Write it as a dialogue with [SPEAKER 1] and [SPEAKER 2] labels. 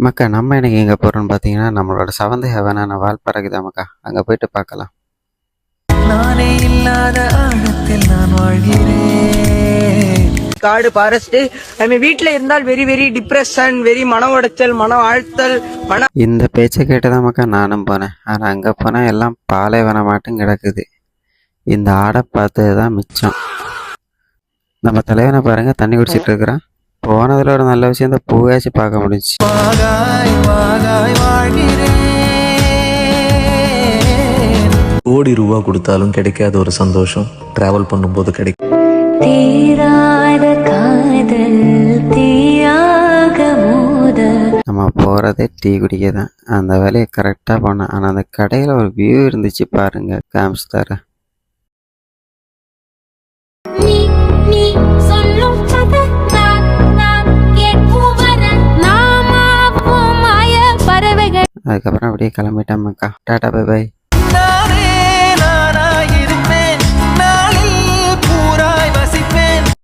[SPEAKER 1] மக்கா நம்ம இன்னைக்கு எங்கே போகிறோம்னு பார்த்தீங்கன்னா நம்மளோட செவன்த் ஹெவனான வால்பாறைக்கு தான் மக்கா. அங்கே போயிட்டு பார்க்கலாம்.
[SPEAKER 2] நானே இல்லாத ஆழத்தில் நான் வாழ்கிறேன்.
[SPEAKER 3] காடு ஃபாரஸ்ட் நம்ம வீட்டில் இருந்தால் வெரி வெரி டிப்ரெஷன், வெரி மன உடைச்சல், மன ஆழ்த்தல்,
[SPEAKER 1] இந்த பேச்சை கேட்டுதான் மக்கா நானும் போனேன். ஆனால் அங்கே போனால் எல்லாம் பாலைவனம் மாட்டும் கிடக்குது. இந்த ஆடை பார்த்தது தான் மிச்சம். நம்ம தலைவனை பாருங்க, தண்ணி குடிச்சிட்டு இருக்கிறான். போனதுல ஒரு நல்ல விஷயம், இந்த பூவாச்சு பார்க்க முடிஞ்சுச்சு.
[SPEAKER 4] கோடி ரூபா கொடுத்தாலும் கிடைக்காத ஒரு சந்தோஷம் டிராவல் பண்ணும்போது கிடைக்கும்.
[SPEAKER 1] நம்ம போகிறதே டீ குடிக்க தான். அந்த வேலையை கரெக்டாக போனேன். ஆனால் அந்த கடையில் ஒரு வியூ இருந்துச்சு பாருங்க, காமிச்சு தரேன். அதுக்கப்புறம் அப்படியே கிளம்பிட்டேன் மக்கா. Tata bye by.